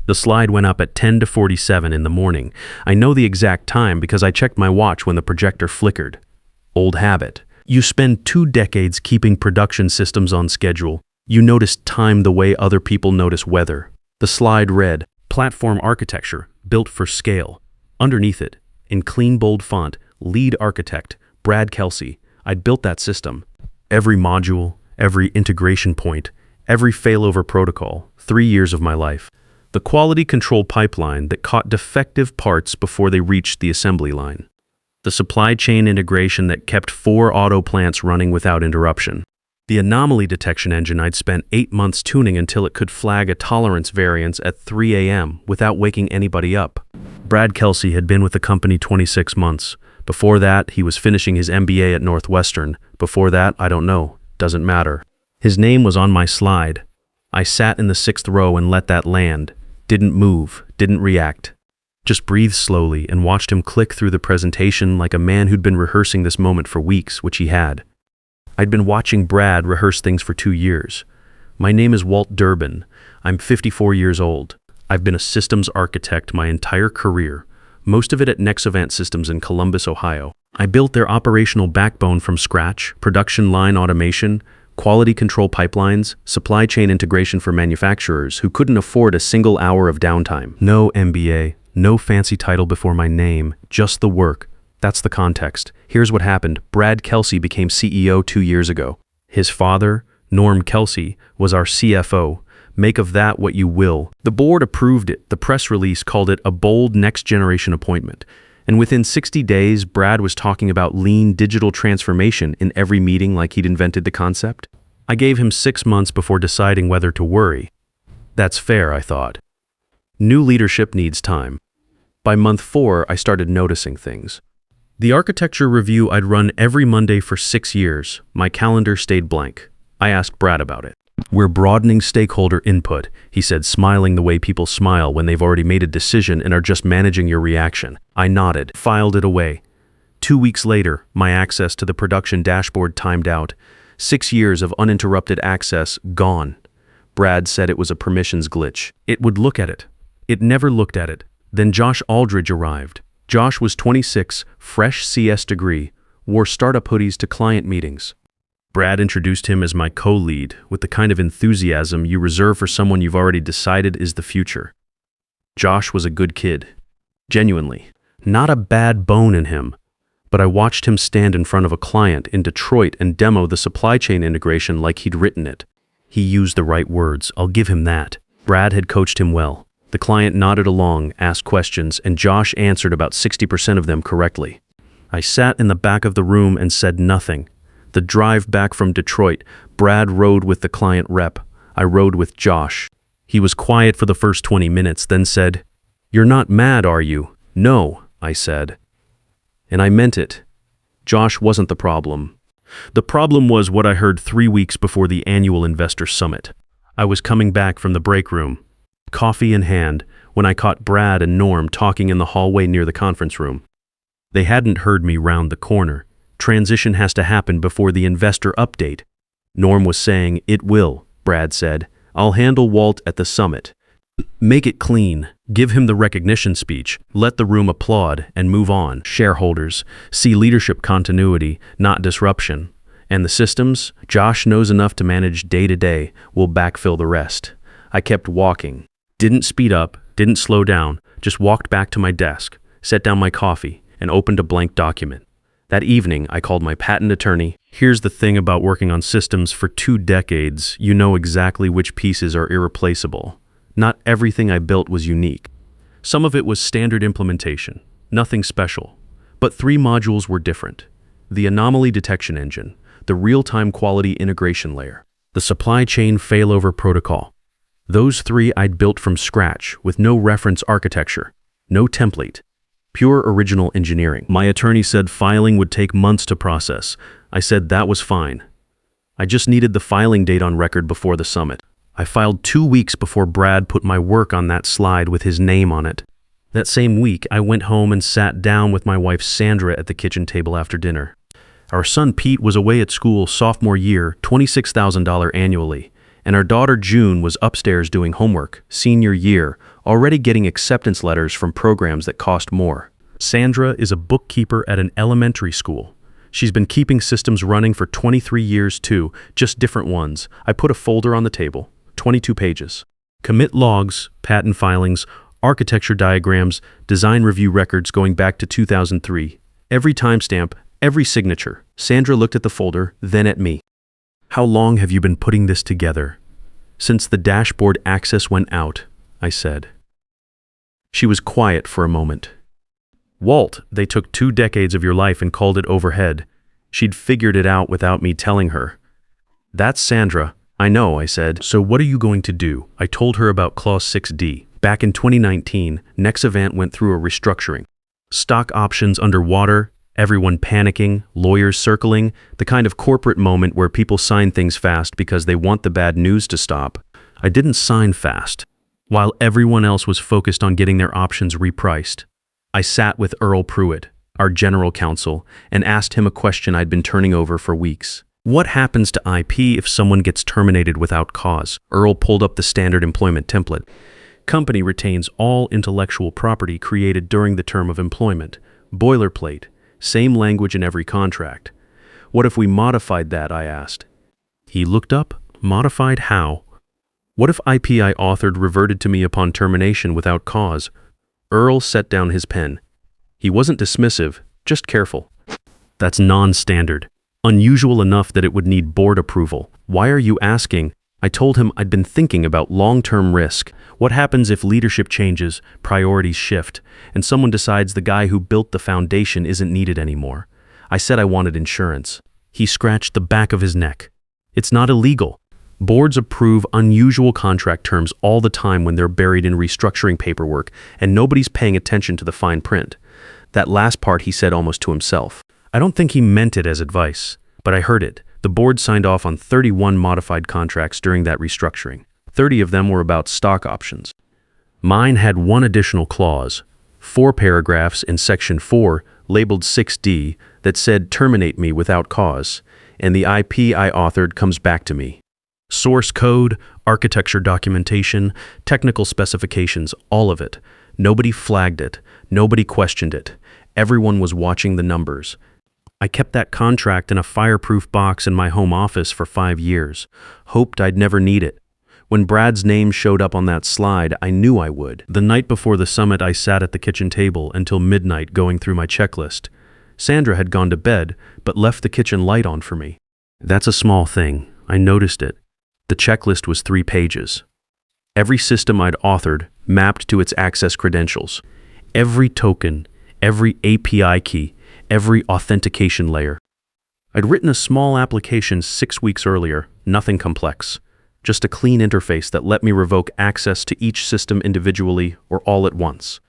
The slide went up at 10 to 47 in the morning. I know the exact time because I checked my watch when the projector flickered. Old habit. You spend 2 decades keeping production systems on schedule. You notice time the way other people notice weather. The slide read, Platform Architecture, Built for Scale. Underneath it, in clean bold font, Lead Architect, Brad Kelsey. I'd built that system. Every module, every integration point, every failover protocol, 3 years of my life. The quality control pipeline that caught defective parts before they reached the assembly line. The supply chain integration that kept 4 auto plants running without interruption. The anomaly detection engine I'd spent 8 months tuning until it could flag a tolerance variance at 3 a.m. without waking anybody up. Brad Kelsey had been with the company 26 months. Before that, he was finishing his MBA at Northwestern. Before that, I don't know. Doesn't matter. His name was on my slide. I sat in the 6th row and let that land. Didn't move, didn't react. Just breathed slowly and watched him click through the presentation like a man who'd been rehearsing this moment for weeks, which he had. I'd been watching Brad rehearse things for 2 years. My name is Walt Durbin. I'm 54 years old. I've been a systems architect my entire career, most of it at Nexovant Systems in Columbus, Ohio. I built their operational backbone from scratch, production line automation, quality control pipelines, supply chain integration for manufacturers who couldn't afford a single hour of downtime. No MBA, no fancy title before my name, just the work. That's the context. Here's what happened. Brad Kelsey became CEO 2 years ago. His father, Norm Kelsey, was our CFO. Make of that what you will. The board approved it. The press release called it a bold next-generation appointment. And within 60 days, Brad was talking about lean digital transformation in every meeting like he'd invented the concept. I gave him 6 months before deciding whether to worry. That's fair, I thought. New leadership needs time. By month 4, I started noticing things. The architecture review I'd run every Monday for 6 years. My calendar stayed blank. I asked Brad about it. We're broadening stakeholder input, he said, smiling the way people smile when they've already made a decision and are just managing your reaction. I nodded, filed it away. 2 weeks later, my access to the production dashboard timed out. 6 years of uninterrupted access gone. Brad said it was a permissions glitch. It would look at it. It never looked at it. Then Josh Aldridge arrived. Josh was 26, fresh CS degree, wore startup hoodies to client meetings. Brad introduced him as my co-lead with the kind of enthusiasm you reserve for someone you've already decided is the future. Josh was a good kid. Genuinely. Not a bad bone in him. But I watched him stand in front of a client in Detroit and demo the supply chain integration like he'd written it. He used the right words, I'll give him that. Brad had coached him well. The client nodded along, asked questions, and Josh answered about 60% of them correctly. I sat in the back of the room and said nothing. The drive back from Detroit, Brad rode with the client rep. I rode with Josh. He was quiet for the first 20 minutes, then said, "You're not mad, are you?" "No," I said. And I meant it. Josh wasn't the problem. The problem was what I heard 3 weeks before the annual investor summit. I was coming back from the break room, coffee in hand, when I caught Brad and Norm talking in the hallway near the conference room. They hadn't heard me round the corner. Transition has to happen before the investor update. Norm was saying, "It will," Brad said. "I'll handle Walt at the summit. Make it clean. Give him the recognition speech. Let the room applaud and move on. Shareholders, see leadership continuity, not disruption. And the systems, Josh knows enough to manage day to day. We'll backfill the rest." I kept walking. Didn't speed up, didn't slow down, just walked back to my desk, set down my coffee, and opened a blank document. That evening, I called my patent attorney. Here's the thing about working on systems for 2 decades, you know exactly which pieces are irreplaceable. Not everything I built was unique. Some of it was standard implementation, nothing special. But 3 modules were different. The anomaly detection engine, the real-time quality integration layer, the supply chain failover protocol. Those 3 I'd built from scratch with no reference architecture, no template. Pure original engineering. My attorney said filing would take months to process. I said that was fine. I just needed the filing date on record before the summit. I filed 2 weeks before Brad put my work on that slide with his name on it. That same week, I went home and sat down with my wife Sandra at the kitchen table after dinner. Our son Pete was away at school sophomore year, $26,000 annually, and our daughter June was upstairs doing homework, senior year, already getting acceptance letters from programs that cost more. Sandra is a bookkeeper at an elementary school. She's been keeping systems running for 23 years too, just different ones. I put a folder on the table, 22 pages. Commit logs, patent filings, architecture diagrams, design review records going back to 2003. Every timestamp, every signature. Sandra looked at the folder, then at me. How long have you been putting this together? Since the dashboard access went out, I said. She was quiet for a moment. Walt, they took 2 decades of your life and called it overhead. She'd figured it out without me telling her. That's Sandra. I know, I said. So what are you going to do? I told her about Clause 6D. Back in 2019, Nexavant went through a restructuring. Stock options underwater, everyone panicking, lawyers circling, the kind of corporate moment where people sign things fast because they want the bad news to stop. I didn't sign fast. While everyone else was focused on getting their options repriced, I sat with Earl Pruitt, our general counsel, and asked him a question I'd been turning over for weeks. What happens to IP if someone gets terminated without cause? Earl pulled up the standard employment template. Company retains all intellectual property created during the term of employment. Boilerplate. Same language in every contract. What if we modified that, I asked. He looked up. Modified how? What if IP I authored reverted to me upon termination without cause? Earl set down his pen. He wasn't dismissive, just careful. That's non-standard. Unusual enough that it would need board approval. Why are you asking? I told him I'd been thinking about long-term risk. What happens if leadership changes, priorities shift, and someone decides the guy who built the foundation isn't needed anymore? I said I wanted insurance. He scratched the back of his neck. It's not illegal. Boards approve unusual contract terms all the time when they're buried in restructuring paperwork, and nobody's paying attention to the fine print. That last part he said almost to himself. I don't think he meant it as advice, but I heard it. The board signed off on 31 modified contracts during that restructuring. 30 of them were about stock options. Mine had one additional clause, 4 paragraphs in Section 4, labeled 6D, that said terminate me without cause, and the IP I authored comes back to me. Source code, architecture documentation, technical specifications, all of it. Nobody flagged it. Nobody questioned it. Everyone was watching the numbers. I kept that contract in a fireproof box in my home office for 5 years. Hoped I'd never need it. When Brad's name showed up on that slide, I knew I would. The night before the summit, I sat at the kitchen table until midnight going through my checklist. Sandra had gone to bed, but left the kitchen light on for me. That's a small thing. I noticed it. The checklist was 3 pages. Every system I'd authored mapped to its access credentials. Every token, every API key, every authentication layer. I'd written a small application 6 weeks earlier, nothing complex. Just a clean interface that let me revoke access to each system individually or all at once.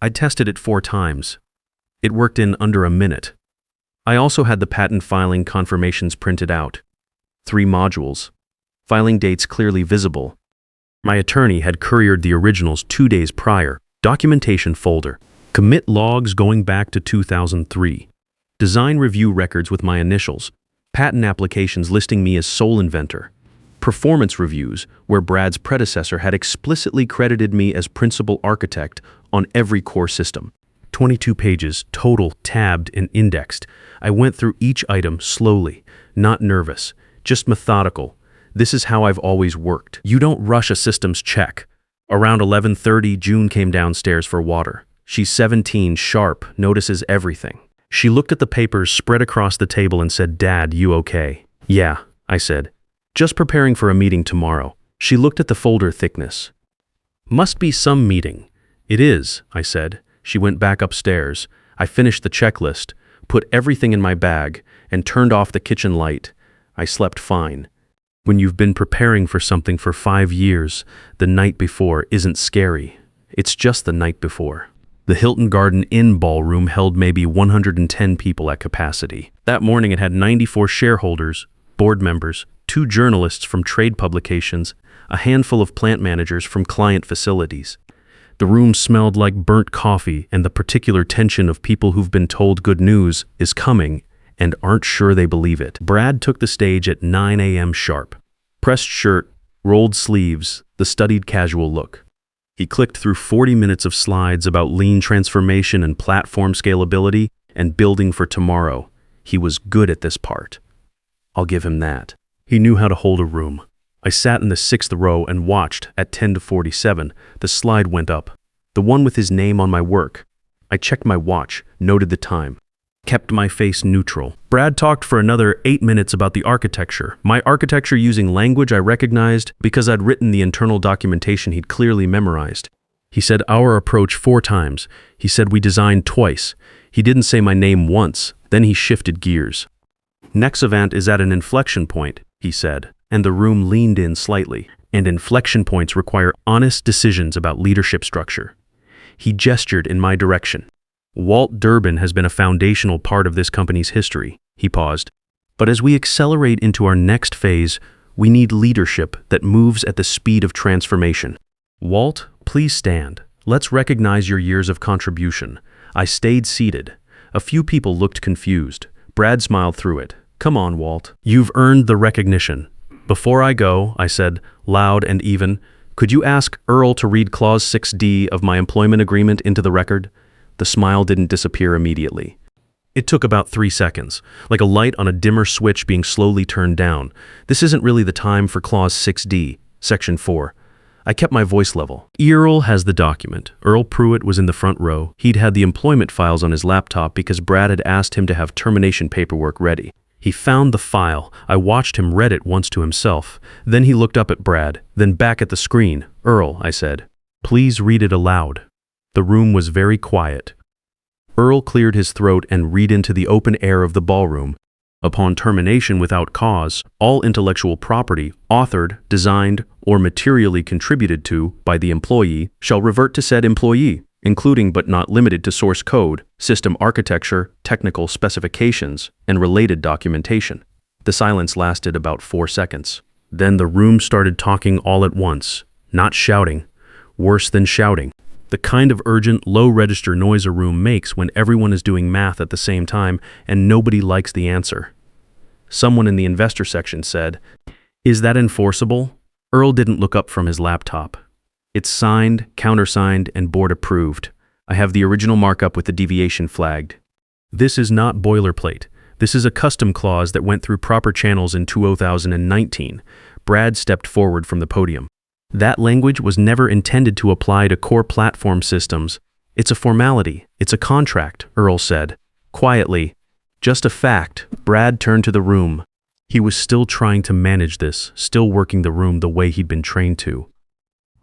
I'd tested it 4 times. It worked in under a minute. I also had the patent filing confirmations printed out. 3 modules. Filing dates clearly visible. My attorney had couriered the originals 2 days prior. Documentation folder. Commit logs going back to 2003. Design review records with my initials. Patent applications listing me as sole inventor. Performance reviews, where Brad's predecessor had explicitly credited me as principal architect on every core system. 22 pages, total, tabbed and indexed. I went through each item slowly, not nervous, just methodical. This is how I've always worked. You don't rush a systems check. Around 11:30, June came downstairs for water. She's 17, sharp, notices everything. She looked at the papers spread across the table and said, "Dad, you okay?" "Yeah," I said. "Just preparing for a meeting tomorrow." She looked at the folder thickness. "Must be some meeting." "It is," I said. She went back upstairs. I finished the checklist, put everything in my bag, and turned off the kitchen light. I slept fine. When you've been preparing for something for 5 years, the night before isn't scary. It's just the night before. The Hilton Garden Inn ballroom held maybe 110 people at capacity. That morning it had 94 shareholders, board members, 2 journalists from trade publications, a handful of plant managers from client facilities. The room smelled like burnt coffee and the particular tension of people who've been told good news is coming and aren't sure they believe it. Brad took the stage at 9 a.m. sharp. Pressed shirt, rolled sleeves, the studied casual look. He clicked through 40 minutes of slides about lean transformation and platform scalability and building for tomorrow. He was good at this part. I'll give him that. He knew how to hold a room. I sat in the 6th row and watched, at 10 to 47, the slide went up. The one with his name on my work. I checked my watch, noted the time, kept my face neutral. Brad talked for another 8 minutes about the architecture. My architecture using language I recognized because I'd written the internal documentation he'd clearly memorized. He said our approach 4 times. He said we designed twice. He didn't say my name once. Then he shifted gears. Nexavant is at an inflection point, he said, and the room leaned in slightly. And inflection points require honest decisions about leadership structure. He gestured in my direction. Walt Durbin has been a foundational part of this company's history, he paused. But as we accelerate into our next phase, we need leadership that moves at the speed of transformation. Walt, please stand. Let's recognize your years of contribution. I stayed seated. A few people looked confused. Brad smiled through it. Come on, Walt. You've earned the recognition. Before I go, I said, loud and even, could you ask Earl to read Clause 6D of my employment agreement into the record? The smile didn't disappear immediately. It took about 3 seconds, like a light on a dimmer switch being slowly turned down. This isn't really the time for Clause 6D, Section 4. I kept my voice level. Earl has the document. Earl Pruitt was in the front row. He'd had the employment files on his laptop because Brad had asked him to have termination paperwork ready. He found the file. I watched him read it once to himself. Then he looked up at Brad, then back at the screen. Earl, I said, please read it aloud. The room was very quiet. Earl cleared his throat and read into the open air of the ballroom. Upon termination without cause, all intellectual property, authored, designed, or materially contributed to by the employee shall revert to said employee, including but not limited to source code, system architecture, technical specifications, and related documentation. The silence lasted about 4 seconds. Then the room started talking all at once, not shouting, worse than shouting. The kind of urgent, low-register noise a room makes when everyone is doing math at the same time and nobody likes the answer. Someone in the investor section said, "Is that enforceable?" Earl didn't look up from his laptop. "It's signed, countersigned, and board approved. I have the original markup with the deviation flagged. This is not boilerplate. This is a custom clause that went through proper channels in 2019. Brad stepped forward from the podium. That language was never intended to apply to core platform systems. It's a formality. It's a contract, Earl said. Quietly. Just a fact. Brad turned to the room. He was still trying to manage this, still working the room the way he'd been trained to.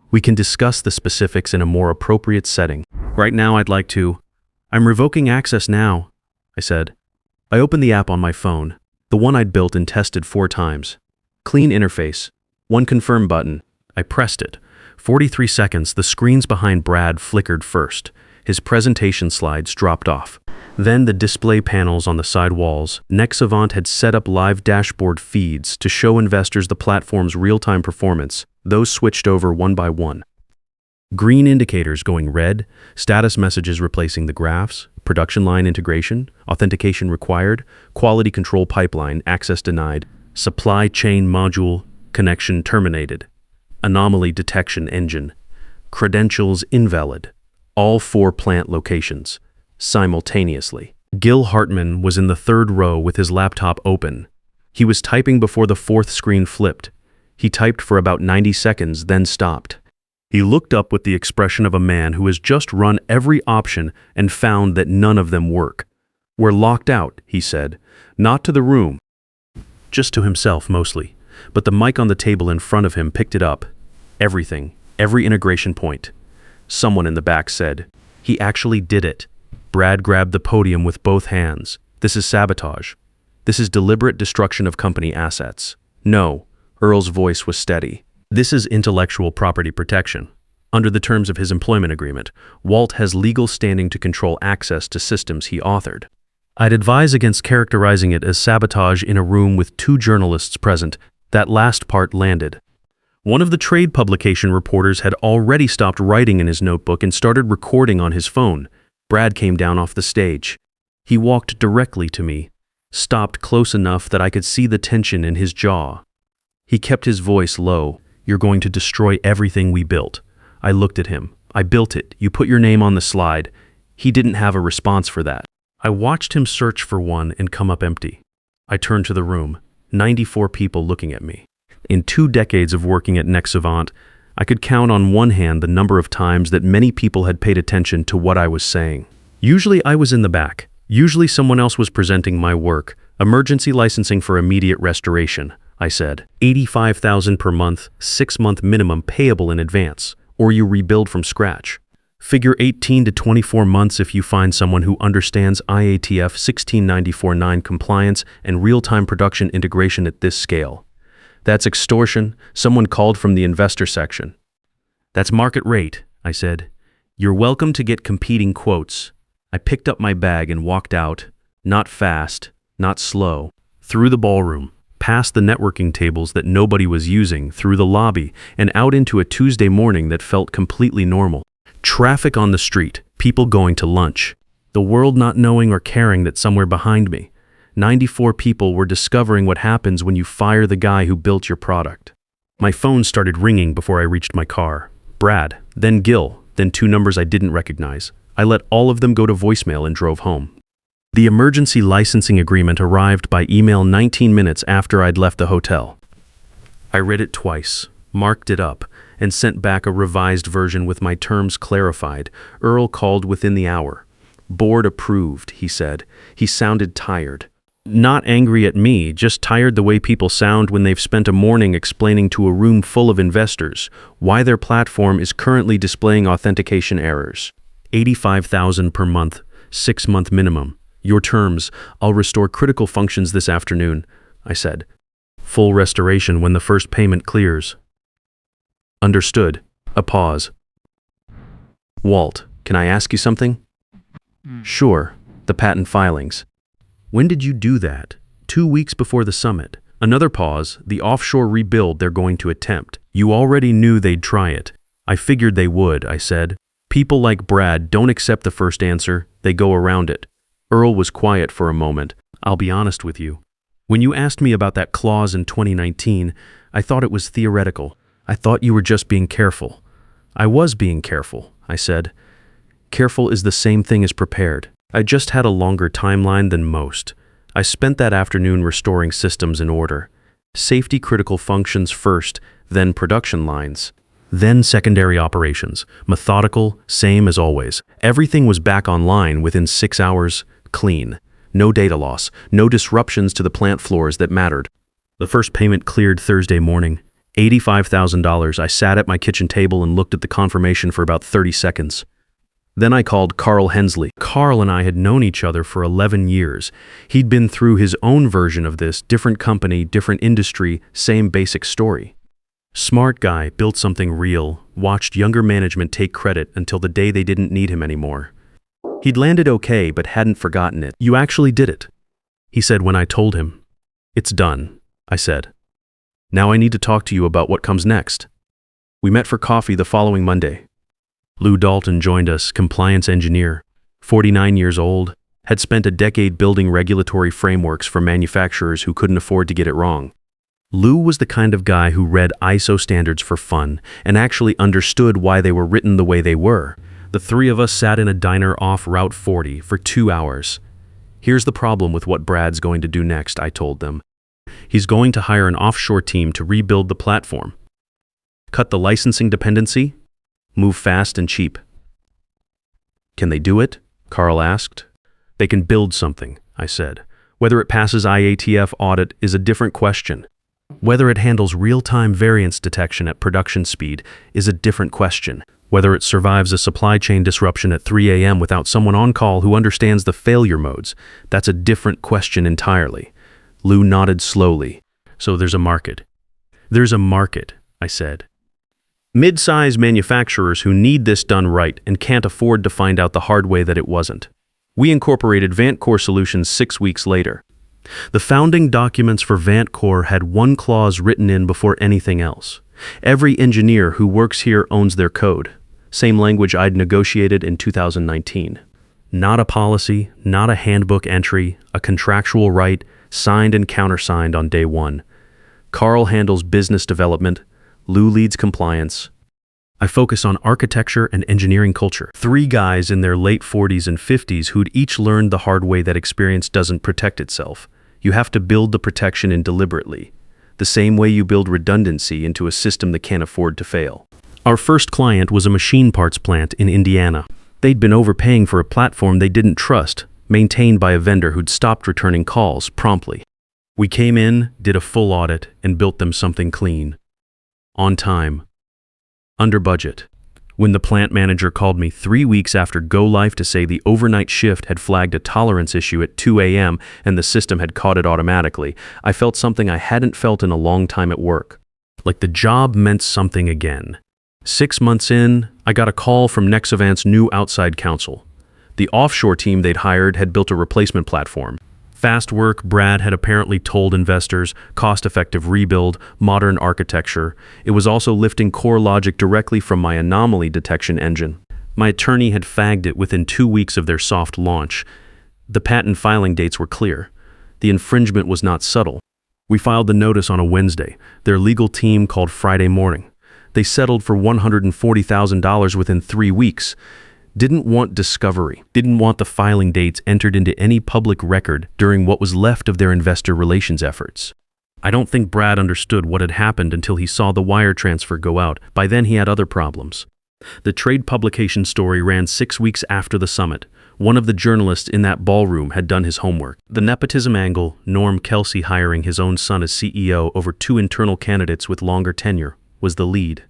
We can discuss the specifics in a more appropriate setting. Right now I'm revoking access now, I said. I opened the app on my phone, the one I'd built and tested 4 times. Clean interface. 1 confirm button. I pressed it. 43 seconds, the screens behind Brad flickered first. His presentation slides dropped off. Then the display panels on the side walls. Nexavant had set up live dashboard feeds to show investors the platform's real-time performance. Those switched over one by one. Green indicators going red, status messages replacing the graphs, production line integration, authentication required, quality control pipeline, access denied, supply chain module, connection terminated, anomaly detection engine, credentials invalid, all 4 plant locations, simultaneously. Gil Hartman was in the 3rd row with his laptop open. He was typing before the 4th screen flipped. He typed for about 90 seconds, then stopped. He looked up with the expression of a man who has just run every option and found that none of them work. "We're locked out," he said. Not to the room. Just to himself, mostly. But the mic on the table in front of him picked it up. Everything. Every integration point. Someone in the back said, "He actually did it." Brad grabbed the podium with both hands. "This is sabotage. This is deliberate destruction of company assets." "No." Earl's voice was steady. "This is intellectual property protection. Under the terms of his employment agreement, Walt has legal standing to control access to systems he authored. I'd advise against characterizing it as sabotage in a room with 2 journalists present. That last part landed. One of the trade publication reporters had already stopped writing in his notebook and started recording on his phone. Brad came down off the stage. He walked directly to me, stopped close enough that I could see the tension in his jaw. He kept his voice low. You're going to destroy everything we built. I looked at him. I built it. You put your name on the slide. He didn't have a response for that. I watched him search for one and come up empty. I turned to the room. 94 people looking at me. In 2 decades of working at Nexavant, I could count on one hand the number of times that many people had paid attention to what I was saying. Usually I was in the back. Usually someone else was presenting my work. Emergency licensing for immediate restoration, I said. $85,000 per month, 6-month minimum payable in advance, or you rebuild from scratch. Figure 18 to 24 months if you find someone who understands IATF 16949 compliance and real-time production integration at this scale. That's extortion. Someone called from the investor section. That's market rate, I said. You're welcome to get competing quotes. I picked up my bag and walked out, not fast, not slow, through the ballroom, past the networking tables that nobody was using, through the lobby, and out into a Tuesday morning that felt completely normal. Traffic on the street, people going to lunch, the world not knowing or caring that somewhere behind me, 94 people were discovering what happens when you fire the guy who built your product. My phone started ringing before I reached my car. Brad, then Gil, then 2 numbers I didn't recognize. I let all of them go to voicemail and drove home. The emergency licensing agreement arrived by email 19 minutes after I'd left the hotel. I read it twice, marked it up, and sent back a revised version with my terms clarified. Earl called within the hour. Board approved, he said. He sounded tired. Not angry at me, just tired the way people sound when they've spent a morning explaining to a room full of investors why their platform is currently displaying authentication errors. $85,000 per month, 6-month minimum. Your terms, I'll restore critical functions this afternoon, I said. Full restoration when the first payment clears. Understood. A pause. Walt, can I ask you something? Sure. The patent filings. When did you do that? 2 weeks before the summit. Another pause. The offshore rebuild they're going to attempt. You already knew they'd try it. I figured they would, I said. People like Brad don't accept the first answer. They go around it. Earl was quiet for a moment. I'll be honest with you. When you asked me about that clause in 2019, I thought it was theoretical. I thought you were just being careful. I was being careful, I said. Careful is the same thing as prepared. I just had a longer timeline than most. I spent that afternoon restoring systems in order. Safety critical functions first, then production lines. Then secondary operations. Methodical, same as always. Everything was back online within 6 hours, clean. No data loss, no disruptions to the plant floors that mattered. The first payment cleared Thursday morning. $85,000. I sat at my kitchen table and looked at the confirmation for about 30 seconds. Then I called Carl Hensley. Carl and I had known each other for 11 years. He'd been through his own version of this, different company, different industry, same basic story. Smart guy, built something real, watched younger management take credit until the day they didn't need him anymore. He'd landed okay, but hadn't forgotten it. You actually did it, he said when I told him. It's done, I said. Now I need to talk to you about what comes next. We met for coffee the following Monday. Lou Dalton joined us, compliance engineer, 49 years old, had spent a decade building regulatory frameworks for manufacturers who couldn't afford to get it wrong. Lou was the kind of guy who read ISO standards for fun and actually understood why they were written the way they were. The 3 of us sat in a diner off Route 40 for 2 hours. Here's the problem with what Brad's going to do next, I told them. He's going to hire an offshore team to rebuild the platform. Cut the licensing dependency, move fast and cheap. Can they do it? Carl asked. They can build something, I said. Whether it passes IATF audit is a different question. Whether it handles real-time variance detection at production speed is a different question. Whether it survives a supply chain disruption at 3 a.m. without someone on call who understands the failure modes, that's a different question entirely. Lou nodded slowly. So there's a market. There's a market, I said. Mid-size manufacturers who need this done right and can't afford to find out the hard way that it wasn't. We incorporated VantCore solutions 6 weeks later. The founding documents for VantCore had one clause written in before anything else. Every engineer who works here owns their code. Same language I'd negotiated in 2019. Not a policy, not a handbook entry, a contractual right, signed and countersigned on day one. Carl handles business development. Lou leads compliance. I focus on architecture and engineering culture. 3 guys in their late 40s and 50s who'd each learned the hard way that experience doesn't protect itself. You have to build the protection in deliberately, the same way you build redundancy into a system that can't afford to fail. Our first client was a machine parts plant in Indiana. They'd been overpaying for a platform they didn't trust, maintained by a vendor who'd stopped returning calls promptly. We came in, did a full audit, and built them something clean. On time. Under budget. When the plant manager called me 3 weeks after go-live to say the overnight shift had flagged a tolerance issue at 2 a.m. and the system had caught it automatically, I felt something I hadn't felt in a long time at work. Like the job meant something again. 6 months in, I got a call from Nexavant's new outside counsel. The offshore team they'd hired had built a replacement platform. Fast work, Brad had apparently told investors, cost-effective rebuild, modern architecture. It was also lifting core logic directly from my anomaly detection engine. My attorney had fagged it within 2 weeks of their soft launch. The patent filing dates were clear. The infringement was not subtle. We filed the notice on a Wednesday. Their legal team called Friday morning. They settled for $140,000 within 3 weeks. Didn't want discovery, didn't want the filing dates entered into any public record during what was left of their investor relations efforts. I don't think Brad understood what had happened until he saw the wire transfer go out. By then he had other problems. The trade publication story ran 6 weeks after the summit. One of the journalists in that ballroom had done his homework. The nepotism angle, Norm Kelsey hiring his own son as CEO over 2 internal candidates with longer tenure, was the lead.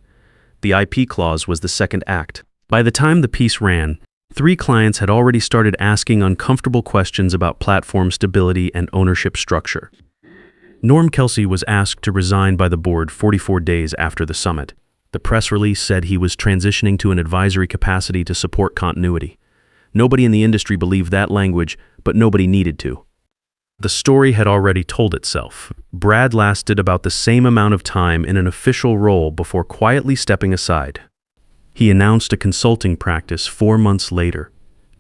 The IP clause was the second act. By the time the piece ran, 3 clients had already started asking uncomfortable questions about platform stability and ownership structure. Norm Kelsey was asked to resign by the board 44 days after the summit. The press release said he was transitioning to an advisory capacity to support continuity. Nobody in the industry believed that language, but nobody needed to. The story had already told itself. Brad lasted about the same amount of time in an official role before quietly stepping aside. He announced a consulting practice 4 months later.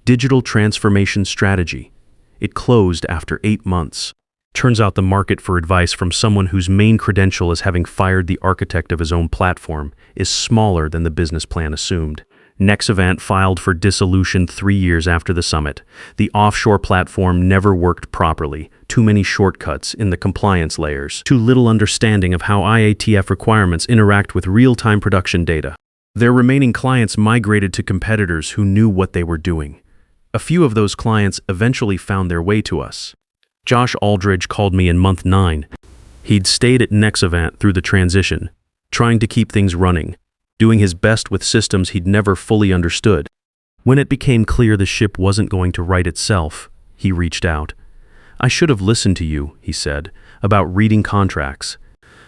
Digital transformation strategy. It closed after 8 months. Turns out the market for advice from someone whose main credential is having fired the architect of his own platform is smaller than the business plan assumed. Nexavant filed for dissolution 3 years after the summit. The offshore platform never worked properly. Too many shortcuts in the compliance layers. Too little understanding of how IATF requirements interact with real-time production data. Their remaining clients migrated to competitors who knew what they were doing. A few of those clients eventually found their way to us. Josh Aldridge called me in month 9. He'd stayed at Nexavant through the transition, trying to keep things running, doing his best with systems he'd never fully understood. When it became clear the ship wasn't going to right itself, he reached out. "I should have listened to you," he said, "about reading contracts,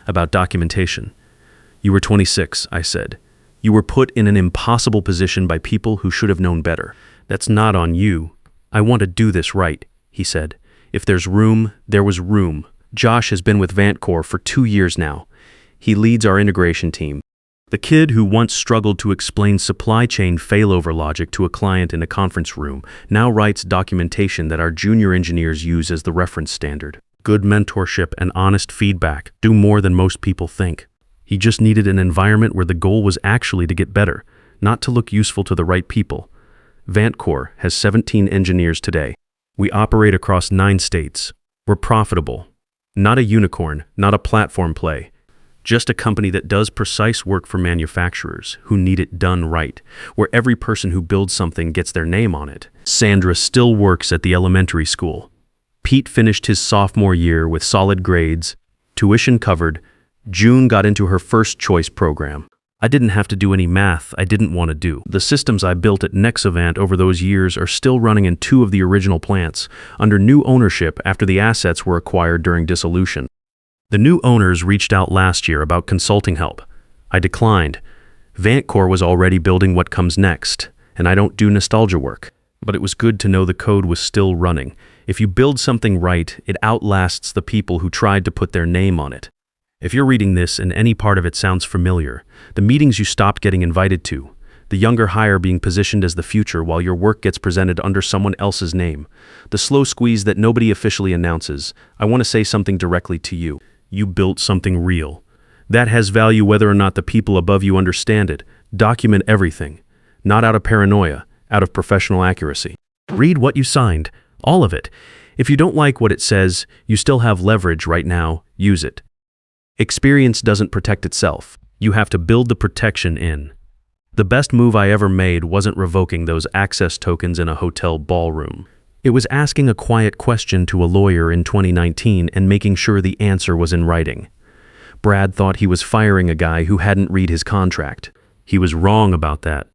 about documentation." "You were 26, I said. "You were put in an impossible position by people who should have known better. That's not on you. I want to do this right," he said. "If there's room, there was room." Josh has been with VantCore for 2 years now. He leads our integration team. The kid who once struggled to explain supply chain failover logic to a client in a conference room now writes documentation that our junior engineers use as the reference standard. Good mentorship and honest feedback do more than most people think. He just needed an environment where the goal was actually to get better, not to look useful to the right people. VantCore has 17 engineers today. We operate across 9 states. We're profitable. Not a unicorn, not a platform play. Just a company that does precise work for manufacturers who need it done right, where every person who builds something gets their name on it. Sandra still works at the elementary school. Pete finished his sophomore year with solid grades, tuition covered. June got into her first choice program. I didn't have to do any math I didn't want to do. The systems I built at Nexavant over those years are still running in 2 of the original plants, under new ownership after the assets were acquired during dissolution. The new owners reached out last year about consulting help. I declined. VantCore was already building what comes next, and I don't do nostalgia work. But it was good to know the code was still running. If you build something right, it outlasts the people who tried to put their name on it. If you're reading this and any part of it sounds familiar, the meetings you stopped getting invited to, the younger hire being positioned as the future while your work gets presented under someone else's name, the slow squeeze that nobody officially announces, I want to say something directly to you. You built something real. That has value whether or not the people above you understand it. Document everything. Not out of paranoia, out of professional accuracy. Read what you signed. All of it. If you don't like what it says, you still have leverage right now. Use it. Experience doesn't protect itself. You have to build the protection in. The best move I ever made wasn't revoking those access tokens in a hotel ballroom. It was asking a quiet question to a lawyer in 2019 and making sure the answer was in writing. Brad thought he was firing a guy who hadn't read his contract. He was wrong about that.